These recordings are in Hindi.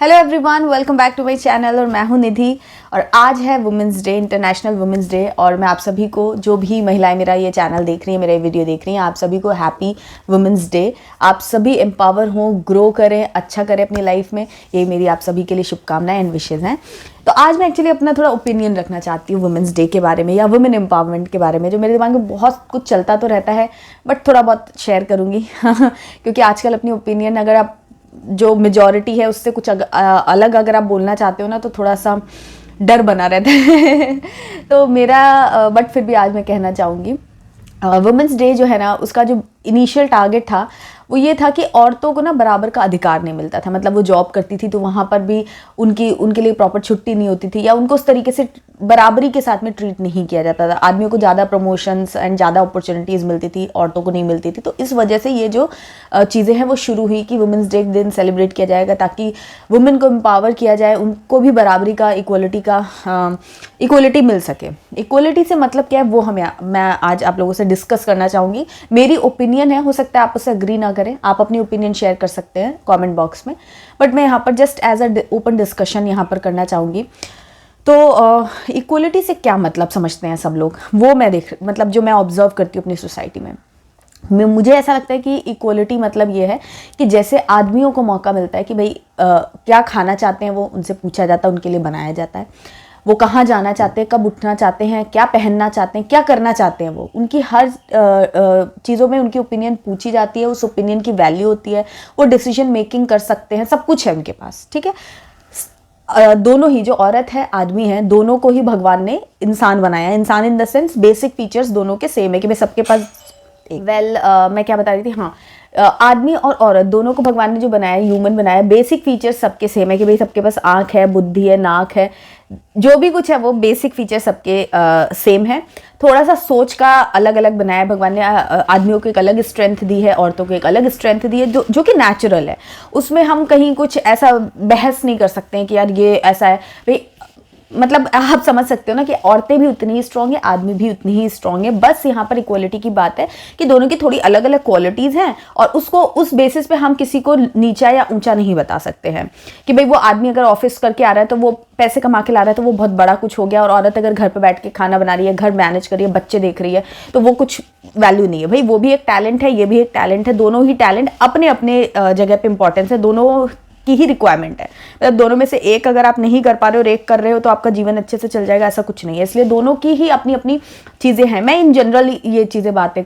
Hello everyone, welcome back to my channel. और मैं हूं निधि और आज है women's day, international women's day. और मैं आप सभी को, जो भी महिलाएं मेरा ये चैनल देख रही हैं, मेरा ये वीडियो देख रही हैं, आप सभी को हैप्पी वुमेंस डे। आप सभी एम्पावर हों, ग्रो करें, अच्छा करें अपनी लाइफ में, ये मेरी आप सभी के लिए शुभकामनाएं एंड विशेज़ हैं। तो आज मैं एक्चुअली अपना थोड़ा ओपिनियन रखना चाहती हूँ वुमेंस डे के बारे में या वुमेन एम्पावरमेंट के बारे में, जो मेरे दिमाग में बहुत कुछ चलता तो रहता है बट थोड़ा बहुत शेयर करूँगी क्योंकि आजकल अपनी ओपिनियन अगर आप जो मेजॉरिटी है उससे कुछ अलग अगर आप बोलना चाहते हो ना, तो थोड़ा सा डर बना रहता है तो मेरा बट फिर भी आज मैं कहना चाहूँगी वुमेंस डे जो है ना, उसका जो इनिशियल टारगेट था वो ये था कि औरतों को ना बराबर का अधिकार नहीं मिलता था। मतलब वो जॉब करती थी तो वहाँ पर भी उनके लिए प्रॉपर छुट्टी नहीं होती थी, या उनको उस तरीके से बराबरी के साथ में ट्रीट नहीं किया जाता था। आदमियों को ज़्यादा प्रमोशंस एंड ज़्यादा अपॉर्चुनिटीज़ मिलती थी, औरतों को नहीं मिलती थी। तो इस वजह से ये जो चीज़ें हैं वो शुरू हुई कि वुमेंस डे के दिन सेलिब्रेट किया जाएगा, ताकि वुमेन को एम्पावर किया जाए, उनको भी बराबरी का, इक्वलिटी मिल सके। इक्वलिटी से मतलब क्या है वो मैं आज आप लोगों से डिस्कस करना चाहूँगी। मेरी ओपिनियन है, हो सकता है आप उससे अग्री ना करें, आप अपनी ओपिनियन शेयर कर सकते हैं कमेंट बॉक्स में, बट मैं यहाँ पर just as a open discussion यहाँ पर करना चाहूँगी। तो इक्वलिटी से क्या मतलब समझते हैं सब लोग, वो मतलब जो मैं ऑब्जर्व करती हूँ अपनी सोसाइटी में, मुझे ऐसा लगता है कि इक्वलिटी मतलब ये है कि जैसे आदमियों को मौका मिलता है कि भाई क्या खाना चाहते हैं वो उनसे पूछा जाता है, उनके लिए बनाया जाता है। वो कहाँ जाना चाहते हैं, कब उठना चाहते हैं, क्या पहनना चाहते हैं, क्या करना चाहते हैं, वो उनकी हर चीज़ों में उनकी ओपिनियन पूछी जाती है, उस ओपिनियन की वैल्यू होती है, वो डिसीजन मेकिंग कर सकते हैं, सब कुछ है उनके पास। ठीक है, दोनों ही, जो औरत है आदमी है, दोनों को ही भगवान ने इंसान बनाया। इंसान in the sense basic features दोनों के सेम है कि भाई सबके पास मैं क्या बता रही थी, हाँ, आदमी और औरत दोनों को भगवान ने जो बनाया, ह्यूमन बनाया, बेसिक फीचर्स सबके सेम है कि भाई सबके पास आँख है, बुद्धि है, नाक है, जो भी कुछ है वो बेसिक फीचर सबके सेम है। थोड़ा सा सोच का अलग अलग बनाया है भगवान ने। आदमियों को एक अलग स्ट्रेंथ दी है, औरतों को एक अलग स्ट्रेंथ दी है, जो कि नेचुरल है। उसमें हम कहीं कुछ ऐसा बहस नहीं कर सकते हैं कि यार ये ऐसा है भाई। मतलब आप समझ सकते हो ना कि औरतें भी उतनी ही स्ट्रांग है, आदमी भी उतनी ही स्ट्रांग है। बस यहाँ पर इक्वलिटी की बात है कि दोनों की थोड़ी अलग अलग क्वालिटीज़ हैं, और उसको उस बेसिस पे हम किसी को नीचा या ऊंचा नहीं बता सकते हैं कि भाई वो आदमी अगर ऑफिस करके आ रहा है तो वो पैसे कमा के ला रहा है तो वो बहुत बड़ा कुछ हो गया, और औरत अगर घर पर बैठ के खाना बना रही है, घर मैनेज कर रही है, बच्चे देख रही है, तो वो कुछ वैल्यू नहीं है। भाई वो भी एक टैलेंट है, ये भी एक टैलेंट है, दोनों ही टैलेंट अपने अपने जगह पे इंपॉर्टेंस है, दोनों की ही रिक्वायरमेंट है। मतलब दोनों में से एक अगर आप नहीं कर पा रहे हो और एक कर रहे हो तो आपका जीवन अच्छे से चल जाएगा, ऐसा कुछ नहीं है। इसलिए दोनों की ही अपनी अपनी चीज़ें हैं। मैं इन जनरल ये चीज़ें बात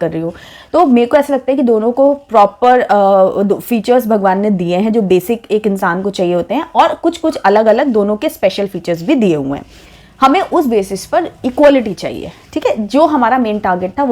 कर रही हूँ। तो मेरे को ऐसा लगता है कि दोनों को प्रॉपर फीचर्स भगवान ने दिए हैं जो बेसिक एक इंसान को चाहिए होते हैं, और कुछ कुछ अलग अलग दोनों के स्पेशल फीचर्स भी दिए हुए हैं। हमें उस बेसिस पर इक्वलिटी चाहिए। ठीक है, जो हमारा मेन टारगेट था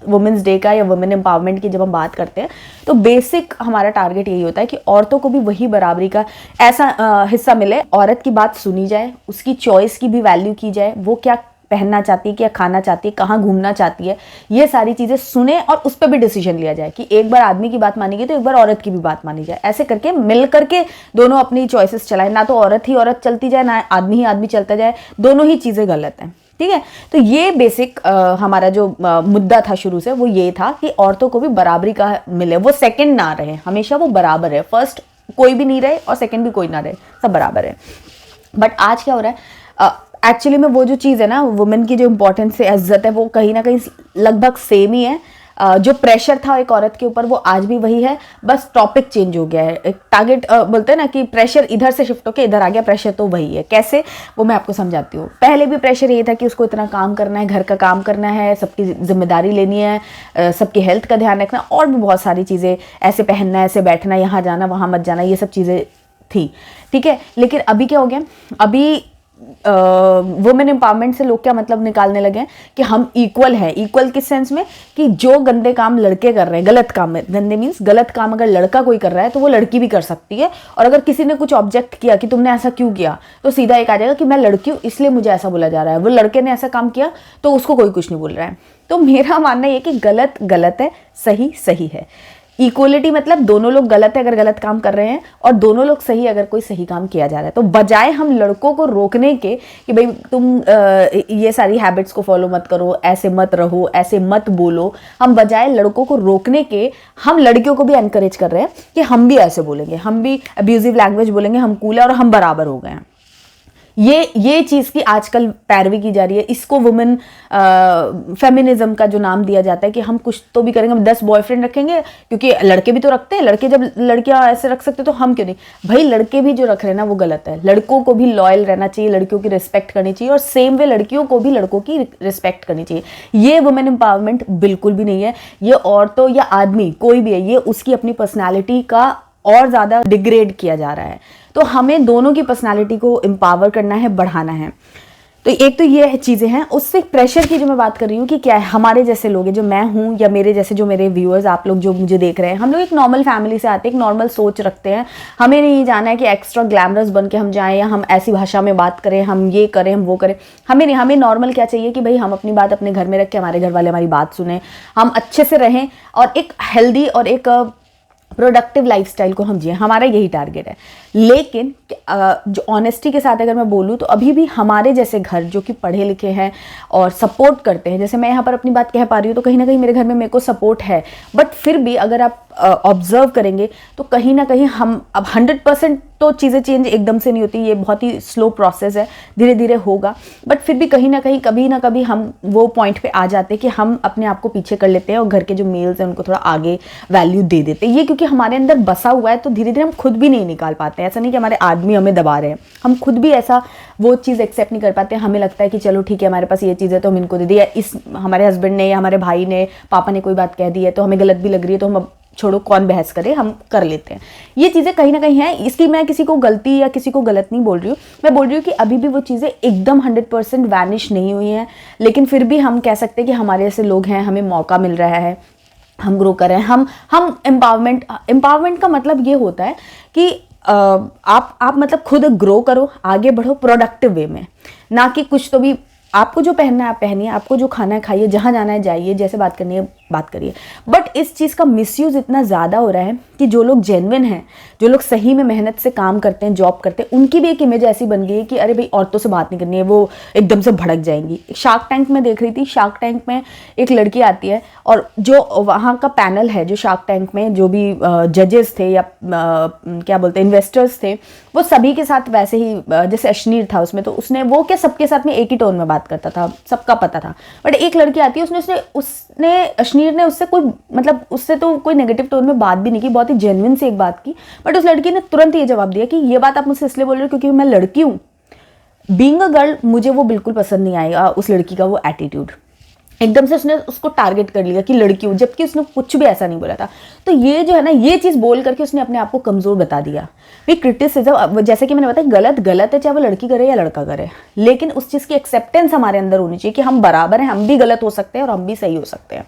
वुमेन्स डे का या वुमेन एम्पावरमेंट की जब हम बात करते हैं, तो बेसिक हमारा टारगेट यही होता है कि औरतों को भी वही बराबरी का ऐसा हिस्सा मिले, औरत की बात सुनी जाए, उसकी चॉइस की भी वैल्यू की जाए, वो क्या पहनना चाहती है, क्या खाना चाहती है, कहाँ घूमना चाहती है, ये सारी चीज़ें सुने और उस पर भी डिसीजन लिया जाए कि एक बार आदमी की बात मानी गई तो एक बार औरत की भी बात मानी जाए। ऐसे करके मिल करके दोनों अपनी चॉइसेस चलाएं, ना तो औरत ही औरत चलती जाए, ना आदमी ही आदमी चलता जाए, दोनों ही चीज़ें गलत हैं। ठीक है, तो ये बेसिक हमारा जो मुद्दा था शुरू से, वो ये था कि औरतों को भी बराबरी का मिले, वो सेकंड ना रहे, हमेशा वो बराबर है। फर्स्ट कोई भी नहीं रहे और सेकंड भी कोई ना रहे, सब बराबर है। बट आज क्या हो रहा है, एक्चुअली में वो जो चीज़ है ना, वुमेन की जो इंपॉर्टेंस है, इज्जत है, वो कहीं ना कहीं लगभग सेम ही है। जो प्रेशर था एक औरत के ऊपर वो आज भी वही है, बस टॉपिक चेंज हो गया है। एक टारगेट बोलते हैं ना कि प्रेशर इधर से शिफ्ट होकर इधर आ गया, प्रेशर तो वही है। कैसे, वो मैं आपको समझाती हूँ। पहले भी प्रेशर ये था कि उसको इतना काम करना है, घर का काम करना है, सबकी जिम्मेदारी लेनी है, सबकी हेल्थ का ध्यान रखना, और भी बहुत सारी चीज़ें, ऐसे पहनना है, ऐसे बैठना, यहाँ जाना वहाँ मत जाना, ये सब चीज़ें थी। ठीक है, लेकिन अभी क्या हो गया, अभी वुमेन एम्पावरमेंट से लोग क्या मतलब निकालने लगे हैं कि हम इक्वल हैं। इक्वल किस सेंस में कि जो गंदे काम लड़के कर रहे हैं, गलत काम है, गंदे मीन्स गलत काम अगर लड़का कोई कर रहा है तो वो लड़की भी कर सकती है। और अगर किसी ने कुछ ऑब्जेक्ट किया कि तुमने ऐसा क्यों किया, तो सीधा एक आ जाएगा कि मैं लड़की हूँ इसलिए मुझे ऐसा बोला जा रहा है। वो लड़के ने ऐसा काम किया तो उसको कोई कुछ नहीं बोल रहा है। तो मेरा मानना ये कि गलत गलत है, सही सही है। इक्वलिटी मतलब दोनों लोग गलत है अगर गलत काम कर रहे हैं, और दोनों लोग सही अगर कोई सही काम किया जा रहा है। तो बजाय हम लड़कों को रोकने के कि भाई तुम ये सारी हैबिट्स को फॉलो मत करो, ऐसे मत रहो, ऐसे मत बोलो, हम बजाय लड़कों को रोकने के हम लड़कियों को भी एनकरेज कर रहे हैं कि हम भी ऐसे बोलेंगे, हम भी अब्यूजिव लैंग्वेज बोलेंगे, हम कूल है और हम बराबर हो गए हैं। ये चीज़ की आजकल पैरवी की जा रही है। इसको वुमेन फेमिनिज्म का जो नाम दिया जाता है कि हम कुछ तो भी करेंगे, हम 10 बॉयफ्रेंड रखेंगे, क्योंकि लड़के भी तो रखते हैं, लड़के जब लड़कियां ऐसे रख सकते तो हम क्यों नहीं। भाई लड़के भी जो रख रहे हैं ना वो गलत है। लड़कों को भी लॉयल रहना चाहिए, लड़कियों की रिस्पेक्ट करनी चाहिए, और सेम वे लड़कियों को भी लड़कों की रिस्पेक्ट करनी चाहिए। ये वुमेन एम्पावरमेंट बिल्कुल भी नहीं है। ये औरतों या आदमी कोई भी है, ये उसकी अपनी पर्सनैलिटी का और ज़्यादा डिग्रेड किया जा रहा है। तो हमें दोनों की पर्सनालिटी को एम्पावर करना है, बढ़ाना है। तो एक तो ये चीज़ें हैं। उससे प्रेशर की जो मैं बात कर रही हूँ कि क्या है, हमारे जैसे लोग हैं, जो मैं हूँ या मेरे जैसे जो मेरे व्यूअर्स, आप लोग जो मुझे देख रहे हैं, हम लोग एक नॉर्मल फैमिली से आते हैं, एक नॉर्मल सोच रखते हैं। हमें नहीं जाना है कि एक्स्ट्रा ग्लैमरस बन के हम जाएँ, या हम ऐसी भाषा में बात करें, हम ये करें, हम वो करें। हमें नहीं, हमें नॉर्मल क्या चाहिए कि भाई हम अपनी बात अपने घर में रख के हमारे घर वाले हमारी बात सुने, हम अच्छे से रहें और एक हेल्दी और एक प्रोडक्टिव लाइफस्टाइल को हम जिए। हमारा यही टारगेट है। लेकिन जो ऑनेस्टी के साथ अगर मैं बोलूँ तो अभी भी हमारे जैसे घर जो कि पढ़े लिखे हैं और सपोर्ट करते हैं, जैसे मैं यहाँ पर अपनी बात कह पा रही हूँ तो कहीं ना कहीं मेरे घर में मेरे को सपोर्ट है, बट फिर भी अगर आप ऑब्जर्व करेंगे तो कहीं ना कहीं हम अब 100% तो चीज़ें चेंज एकदम से नहीं होती, ये बहुत ही स्लो प्रोसेस है, धीरे धीरे होगा। बट फिर भी कहीं ना कहीं कभी ना कभी हम वो पॉइंट पे आ जाते हैं कि हम अपने आप को पीछे कर लेते हैं और घर के जो मेल्स हैं उनको थोड़ा आगे वैल्यू दे देते हैं। ये क्योंकि हमारे अंदर बसा हुआ है, तो धीरे धीरे हम खुद भी नहीं निकाल पाते हैं। ऐसा नहीं कि हमारे आदमी हमें दबा रहे हैं, हम खुद भी ऐसा वो चीज़ एक्सेप्ट नहीं कर पाते। हमें लगता है कि चलो ठीक है, हमारे पास ये चीज़ है तो हम इनको दे दिया, इस हमारे हस्बैंड ने या हमारे भाई ने, पापा ने कोई बात कह दी है तो हमें गलत भी लग रही है, तो हम छोड़ो कौन बहस करे, हम कर लेते हैं। ये चीज़ें कहीं ना कहीं हैं। इसकी मैं किसी को गलती या किसी को गलत नहीं बोल रही हूँ, मैं बोल रही हूँ कि अभी भी वो चीज़ें एकदम 100% वैनिश नहीं हुई हैं। लेकिन फिर भी हम कह सकते हैं कि हमारे जैसे लोग हैं, हमें मौका मिल रहा है, हम ग्रो कर रहे हैं। हम एम्पावरमेंट का मतलब ये होता है कि आप मतलब खुद ग्रो करो, आगे बढ़ो प्रोडक्टिव वे में, ना कि कुछ तो भी आपको जो पहनना है आप पहनिए, आपको जो खाना है खाइए, जहाँ जाना है जाइए, जैसे बात करनी है बात करिए। बट इस चीज़ का मिसयूज़ इतना ज़्यादा हो रहा है कि जो लोग जेन्युइन हैं, जो लोग सही में मेहनत से काम करते हैं, जॉब करते हैं, उनकी भी एक इमेज ऐसी बन गई है कि अरे भाई औरतों से बात नहीं करनी है, वो एकदम से भड़क जाएंगी। शार्क टैंक में देख रही थी, शार्क टैंक में एक लड़की आती है और जो वहाँ का पैनल है, जो शार्क टैंक में जो भी जजेस थे या क्या बोलते हैं इन्वेस्टर्स थे, वो सभी के साथ वैसे ही जैसे अश्नीर था उसमें, तो उसने वो क्या सबके साथ में एक ही टोन में बात करता था, सबका पता था। बट एक लड़की आती है, उसने अश्नीर ने उससे कोई मतलब उससे तो कोई नेगेटिव टोन में बात भी नहीं की, बहुत ही जेन्युइन से एक बात की। बट उस लड़की ने तुरंत ये जवाब दिया कि ये बात आप मुझसे इसलिए बोल रहे हो क्योंकि मैं लड़की हूँ। बीइंग अ गर्ल मुझे वो बिल्कुल पसंद नहीं आएगा, उस लड़की का वो एटीट्यूड। एकदम से उसने उसको टारगेट कर लिया कि लड़की हूँ, जबकि उसने कुछ भी ऐसा नहीं बोला था। तो ये जो है ना, ये चीज़ बोल करके उसने अपने आप को कमज़ोर बता दिया। भाई क्रिटिसिज्म, जैसे कि मैंने बताया, गलत गलत है, चाहे वो लड़की करे या लड़का करे, लेकिन उस चीज़ की एक्सेप्टेंस हमारे अंदर होनी चाहिए कि हम बराबर हैं, हम भी गलत हो सकते हैं और हम भी सही हो सकते हैं।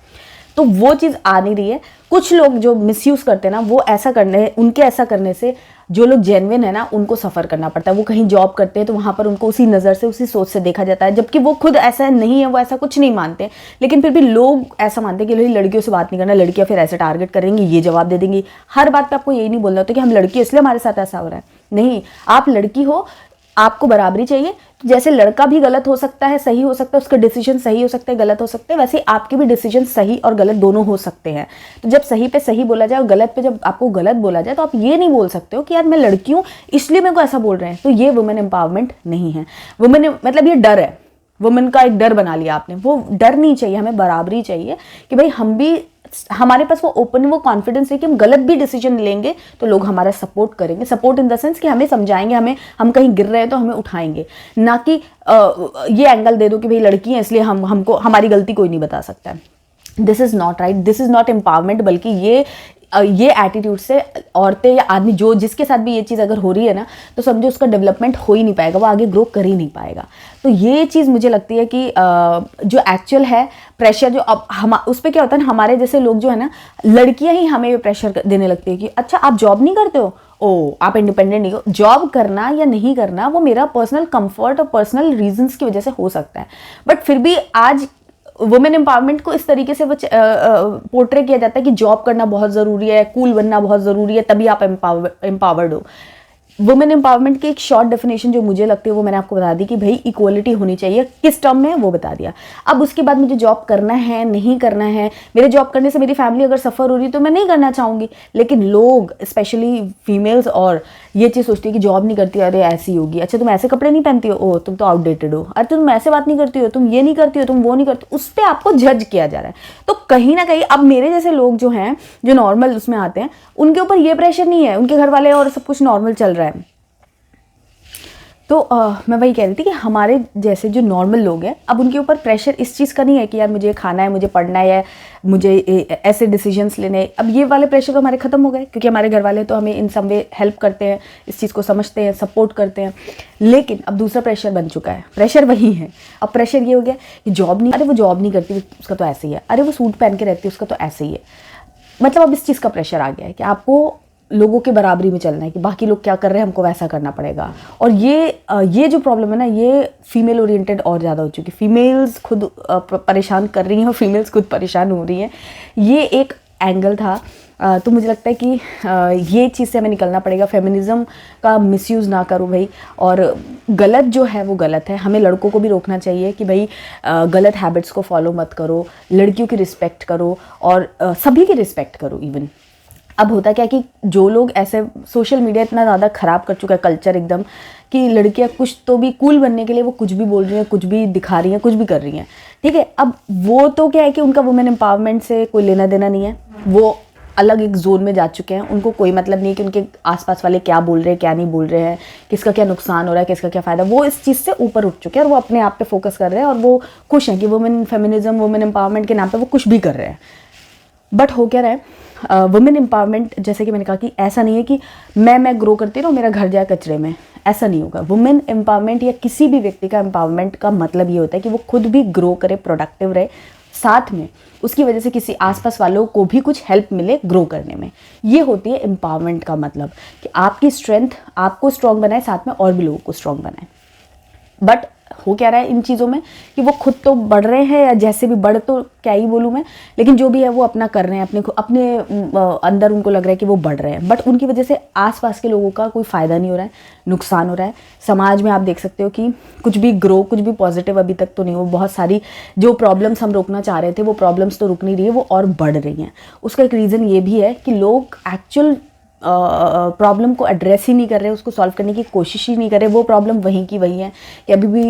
तो वो चीज़ आ नहीं रही है। कुछ लोग जो मिसयूज़ करते हैं ना, वो ऐसा करने, उनके ऐसा करने से जो लोग जेन्युइन है ना, उनको सफ़र करना पड़ता है। वो कहीं जॉब करते हैं तो वहाँ पर उनको उसी नज़र से, उसी सोच से देखा जाता है, जबकि वो खुद ऐसा नहीं है, वो ऐसा कुछ नहीं मानते। लेकिन फिर भी लोग ऐसा मानते हैं कि लड़कियों से बात नहीं करना, लड़कियाँ फिर ऐसे टारगेट करेंगी, ये जवाब दे देंगी। हर बात पे आपको यही नहीं बोलना होता कि हम लड़की इसलिए हमारे साथ ऐसा हो रहा है। नहीं, आप लड़की हो, आपको बराबरी चाहिए। जैसे लड़का भी गलत हो सकता है, सही हो सकता है, उसका डिसीजन सही हो सकता है, गलत हो सकते हैं, वैसे ही आपके भी डिसीजन सही और गलत दोनों हो सकते हैं। तो जब सही पे सही बोला जाए और गलत पे जब आपको गलत बोला जाए, तो आप ये नहीं बोल सकते हो कि यार मैं लड़की हूँ इसलिए मेरे को ऐसा बोल रहे हैं। तो ये वुमेन एम्पावरमेंट नहीं है। वुमेन मतलब ये डर है, वुमेन का एक डर बना लिया आपने। वो डर नहीं चाहिए, हमें बराबरी चाहिए कि भाई हम भी, हमारे पास वो ओपन, वो कॉन्फिडेंस है कि हम गलत भी डिसीजन लेंगे तो लोग हमारा सपोर्ट करेंगे। सपोर्ट इन द सेंस कि हमें समझाएंगे, हम कहीं गिर रहे हैं तो हमें उठाएंगे, ना कि ये एंगल दे दो कि भाई लड़की है इसलिए हमको हमारी गलती कोई नहीं बता सकता है। This is not right, this is not empowerment. बल्कि ये एटीट्यूड से औरतें या आदमी जो जिसके साथ भी ये चीज़ अगर हो रही है ना, तो समझो उसका डेवलपमेंट हो ही नहीं पाएगा, वो आगे ग्रो कर ही नहीं पाएगा। तो ये चीज़ मुझे लगती है कि जो एक्चुअल है प्रेशर, जो अब हम उस पर क्या होता है ना, हमारे जैसे लोग जो है ना, लड़कियां ही हमें प्रेशर देने लगती है कि अच्छा आप जॉब नहीं करते हो, ओ आप इंडिपेंडेंट नहीं हो। जॉब करना या नहीं करना वो मेरा पर्सनल कंफर्ट और पर्सनल रीजंस की वजह से हो सकता है, बट फिर भी आज वुमेन एम्पावरमेंट को इस तरीके से वो पोर्ट्रे किया जाता है कि जॉब करना बहुत ज़रूरी है, कूल बनना बहुत ज़रूरी है, तभी आप एम्पावर्ड हो। वुमेन एम्पावरमेंट की एक शॉर्ट डेफिनेशन जो मुझे लगती है वो मैंने आपको बता दी कि भाई इक्वलिटी होनी चाहिए, किस टर्म में वो बता दिया। अब उसके बाद मुझे जॉब करना है नहीं करना है, मेरे जॉब करने से मेरी फैमिली अगर सफ़र हो रही है तो मैं नहीं करना चाहूँगी, लेकिन लोग स्पेशली फीमेल्स और ये चीज़ सोचती है कि जॉब नहीं करती, अरे ऐसी होगी, अच्छा तुम ऐसे कपड़े नहीं पहनती हो, ओ तुम तो आउटडेटेड हो, अरे तुम ऐसे बात नहीं करती हो, तुम ये नहीं करती हो, तुम वो नहीं करती हो, उस पर आपको जज किया जा रहा है। तो कहीं ना कहीं अब मेरे जैसे लोग जो हैं, जो नॉर्मल उसमें आते हैं, उनके ऊपर ये प्रेशर नहीं है, उनके घर वाले और सब कुछ नॉर्मल चल रहा है। तो मैं वही कह रही थी कि हमारे जैसे जो नॉर्मल लोग हैं, अब उनके ऊपर प्रेशर इस चीज़ का नहीं है कि यार मुझे खाना है, मुझे पढ़ना है, या मुझे ऐसे डिसीजंस लेने हैं। अब ये वाले प्रेशर तो हमारे ख़त्म हो गए, क्योंकि हमारे घर वाले तो हमें इन सम वे हेल्प करते हैं, इस चीज़ को समझते हैं, सपोर्ट करते हैं। लेकिन अब दूसरा प्रेशर बन चुका है, प्रेशर वही है। अब प्रेशर ये हो गया कि जॉब नहीं, अरे वो जॉब नहीं करती उसका तो ऐसे ही है, अरे वो सूट पहन के रहती है उसका तो ऐसे ही है। मतलब अब इस चीज़ का प्रेशर आ गया है कि आपको लोगों के बराबरी में चलना है, कि बाकी लोग क्या कर रहे हैं हमको वैसा करना पड़ेगा। और ये जो प्रॉब्लम है ना, ये फीमेल ओरिएंटेड और ज़्यादा हो चुकी है। फीमेल्स खुद परेशान कर रही हैं और फीमेल्स खुद परेशान हो रही हैं। ये एक एंगल था। तो मुझे लगता है कि ये चीज़ से हमें निकलना पड़ेगा। फेमिनिज़म का मिसयूज़ ना करो भाई, और गलत जो है वो गलत है। हमें लड़कों को भी रोकना चाहिए कि भाई गलत हैबिट्स को फॉलो मत करो, लड़कियों की रिस्पेक्ट करो और सभी की रिस्पेक्ट करो। इवन अब होता क्या कि जो लोग ऐसे, सोशल मीडिया इतना ज़्यादा ख़राब कर चुका है कल्चर एकदम, कि लड़कियां कुछ तो भी कूल बनने के लिए वो कुछ भी बोल रही हैं, कुछ भी दिखा रही हैं, कुछ भी कर रही हैं, ठीक है। अब वो तो क्या है कि उनका वुमेन एम्पावरमेंट से कोई लेना देना नहीं है, वो अलग एक जोन में जा चुके हैं। उनको कोई मतलब नहीं है कि उनके आसपास वाले क्या बोल रहे हैं, क्या नहीं बोल रहे हैं, किसका क्या नुकसान हो रहा है, किसका क्या फ़ायदा। वो इस चीज़ से ऊपर उठ चुके हैं और वो अपने आप पे फोकस कर रहे हैं और वो खुश हैं कि वुमेन फेमिनिज्म, वुमेन एम्पावरमेंट के नाम पे वो कुछ भी कर रहे हैं। बट हो क्या रहा है, वुमेन एम्पावरमेंट, जैसे कि मैंने कहा कि ऐसा नहीं है कि मैं ग्रो करती रहूँ, मेरा घर जाए कचरे में, ऐसा नहीं होगा। वुमेन एम्पावरमेंट या किसी भी व्यक्ति का एम्पावरमेंट का मतलब ये होता है कि वो खुद भी ग्रो करे, प्रोडक्टिव रहे, साथ में उसकी वजह से किसी आसपास वालों को भी कुछ हेल्प मिले ग्रो करने में। ये होती है एम्पावरमेंट का मतलब, कि आपकी स्ट्रेंथ आपको स्ट्रॉन्ग बनाए, साथ में और भी लोगों को स्ट्रॉन्ग बनाए। बट हो क्या रहा है इन चीज़ों में कि वो खुद तो बढ़ रहे हैं, या जैसे भी बढ़, तो क्या ही बोलूँ मैं, लेकिन जो भी है वो अपना कर रहे हैं, अपने अंदर उनको लग रहा है कि वो बढ़ रहे हैं। बट उनकी वजह से आसपास के लोगों का कोई फ़ायदा नहीं हो रहा है, नुकसान हो रहा है। समाज में आप देख सकते हो कि कुछ भी ग्रो, कुछ भी पॉजिटिव अभी तक तो नहीं हो। बहुत सारी जो प्रॉब्लम्स हम रोकना चाह रहे थे, वो प्रॉब्लम्स तो रुक नहीं रही है, वो और बढ़ रही हैं। उसका एक रीज़न ये भी है कि लोग एक्चुअल प्रॉब्लम को एड्रेस ही नहीं कर रहे, उसको सॉल्व करने की कोशिश ही नहीं कर रहे। वो प्रॉब्लम वहीं की वही है कि अभी भी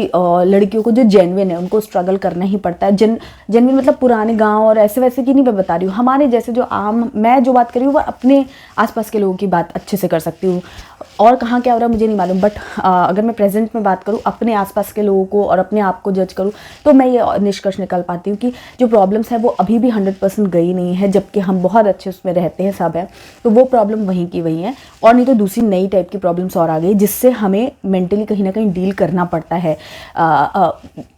लड़कियों को जो जेन्युइन है उनको स्ट्रगल करना ही पड़ता है। जेन्युइन मतलब पुराने गांव और ऐसे वैसे की नहीं मैं बता रही हूँ, हमारे जैसे जो आम, मैं जो बात कर रही हूँ वो अपने आसपास के लोगों की बात अच्छे से कर सकती हूँ। और कहाँ क्या हो रहा है मुझे नहीं मालूम, बट अगर मैं प्रेजेंट में बात करूँ, अपने आसपास के लोगों को और अपने आप को जज करूँ, तो मैं ये निष्कर्ष निकाल पाती हूँ कि जो प्रॉब्लम्स है वो अभी भी 100% गई नहीं है, जबकि हम बहुत अच्छे उसमें रहते हैं, सब है। तो वो प्रॉब्लम वहीं की वही है, और नहीं तो दूसरी नई टाइप की प्रॉब्लम्स और आ गई, जिससे हमें मेंटली कहीं ना कहीं डील करना पड़ता है।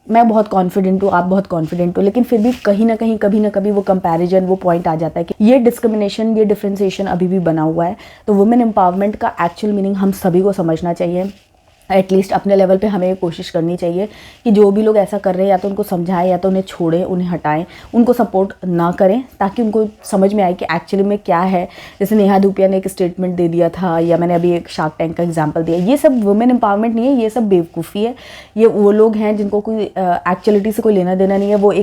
मैं बहुत कॉन्फिडेंट हूँ, आप बहुत कॉन्फिडेंट हो, लेकिन फिर भी कहीं ना कहीं कभी ना कभी वो कंपैरिजन, वो पॉइंट आ जाता है कि ये डिस्क्रिमिनेशन, ये डिफ्रेंसिएशन अभी भी बना हुआ है। तो वुमेन एम्पावरमेंट का एक्चुअल मीनिंग हम सभी को समझना चाहिए। एटलीस्ट अपने लेवल पे हमें कोशिश करनी चाहिए कि जो भी लोग ऐसा कर रहे हैं, या तो उनको समझाएं, या तो उन्हें छोड़ें, उन्हें हटाएं, उनको सपोर्ट ना करें, ताकि उनको समझ में आए कि एक्चुअली में क्या है। जैसे नेहा धूपिया ने एक स्टेटमेंट दे दिया था, या मैंने अभी एक शार्क टैंक का एग्जांपल दिया, ये सब वुमेन एम्पावरमेंट नहीं है, ये सब बेवकूफ़ी है। ये वो लोग हैं जिनको कोई एक्चुअलिटी से कोई लेना देना नहीं है। वो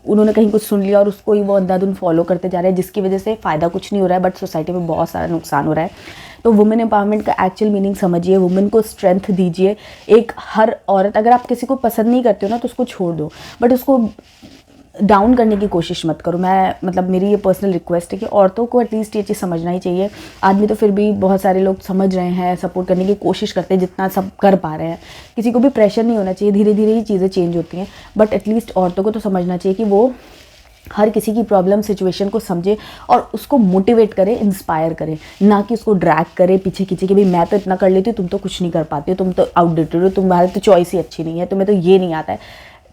उन्होंने कहीं कुछ सुन लिया और उसको ही वो अंधाधुंध फॉलो करते जा रहे हैं, जिसकी वजह से फ़ायदा कुछ नहीं हो रहा है, बट सोसाइटी में बहुत सारा नुकसान हो रहा है। तो वुमेन एम्पावरमेंट का एक्चुअल मीनिंग समझिए, वुमेन को स्ट्रेंथ दीजिए। एक हर औरत, अगर आप किसी को पसंद नहीं करते हो ना, तो उसको छोड़ दो, बट उसको डाउन करने की कोशिश मत करो। मैं मतलब मेरी ये पर्सनल रिक्वेस्ट है कि औरतों को एटलीस्ट ये चीज़ समझना ही चाहिए। आदमी तो फिर भी बहुत सारे लोग समझ रहे हैं, सपोर्ट करने की कोशिश करते हैं जितना सब कर पा रहे हैं। किसी को भी प्रेशर नहीं होना चाहिए, धीरे धीरे ही चीज़ें चेंज होती हैं, बट एटलीस्ट औरतों को तो समझना चाहिए कि वो हर किसी की प्रॉब्लम सिचुएशन को समझे और उसको मोटिवेट करे, इंस्पायर करे, ना कि उसको ड्रैग करे पीछे खींचे कि भाई मैं तो इतना कर लेती हूँ, तुम तो कुछ नहीं कर पाती हो, तुम तो आउटडेटेड हो, तुम्हारी तो चॉइस ही अच्छी नहीं है, तुम्हें तो ये नहीं आता है।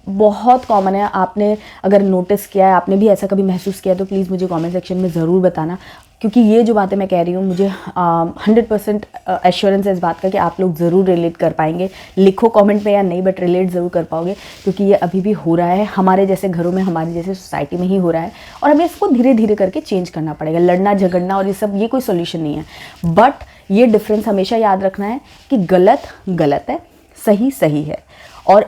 बहुत कॉमन है। आपने अगर नोटिस किया है, आपने भी ऐसा कभी महसूस किया, तो प्लीज़ मुझे कमेंट सेक्शन में ज़रूर बताना। क्योंकि ये जो बातें मैं कह रही हूँ मुझे 100% एश्योरेंस है इस बात का कि आप लोग ज़रूर रिलेट कर पाएंगे। लिखो कमेंट में या नहीं, बट रिलेट ज़रूर कर पाओगे, क्योंकि ये अभी भी हो रहा है हमारे जैसे घरों में, हमारे जैसे सोसाइटी में ही हो रहा है, और हमें इसको धीरे धीरे करके चेंज करना पड़ेगा। लड़ना झगड़ना और ये सब, ये कोई सोल्यूशन नहीं है। बट ये डिफरेंस हमेशा याद रखना है कि गलत गलत है, सही सही है। और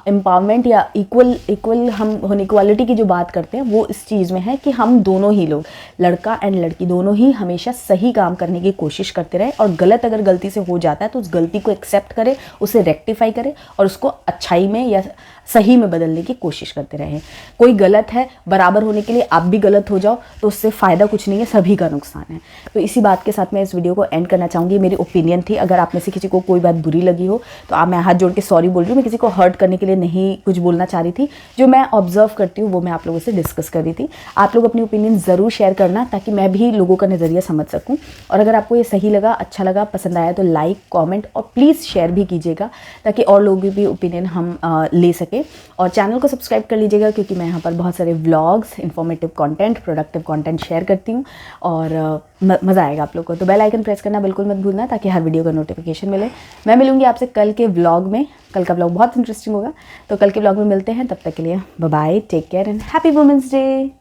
एम्पावरमेंट या इक्वल हम इक्वालिटी की जो बात करते हैं वो इस चीज़ में है कि हम दोनों ही लोग, लड़का एंड लड़की दोनों ही, हमेशा सही काम करने की कोशिश करते रहे, और गलत अगर गलती से हो जाता है तो उस गलती को एक्सेप्ट करे, उसे रेक्टिफाई करे और उसको अच्छाई में या सही में बदलने की कोशिश करते रहें। कोई गलत है, बराबर होने के लिए आप भी गलत हो जाओ तो उससे फ़ायदा कुछ नहीं है, सभी का नुकसान है। तो इसी बात के साथ मैं इस वीडियो को एंड करना चाहूँगी। मेरी ओपिनियन थी, अगर आप में से किसी को कोई बात बुरी लगी हो तो आप, मैं हाथ जोड़ के सॉरी बोल रही हूँ, मैं किसी को हर्ट करने के लिए नहीं कुछ बोलना चाह रही थी। जो मैं ऑब्जर्व करती हूँ वो मैं आप लोगों से डिस्कस कर रही थी। आप लोग अपनी ओपिनियन ज़रूर शेयर करना ताकि मैं भी लोगों का नज़रिया समझ सकूँ। और अगर आपको ये सही लगा, अच्छा लगा, पसंद आया तो लाइक, कॉमेंट और प्लीज़ शेयर भी कीजिएगा ताकि और लोगों की भी ओपिनियन हम ले सकें। और चैनल को सब्सक्राइब कर लीजिएगा क्योंकि मैं यहाँ पर बहुत सारे vlogs, informative content, productive content share करती हूँ और मज़ा आएगा आप लोगों को। तो बेल आइकन प्रेस करना बिल्कुल मत भूलना ताकि हर वीडियो का नोटिफिकेशन मिले। मैं मिलूंगी आपसे कल के व्लॉग में। कल का व्लॉग बहुत इंटरेस्टिंग होगा, तो कल के व्लॉग में मिलते हैं। तब तक के लिए bye bye, take care and happy women's day.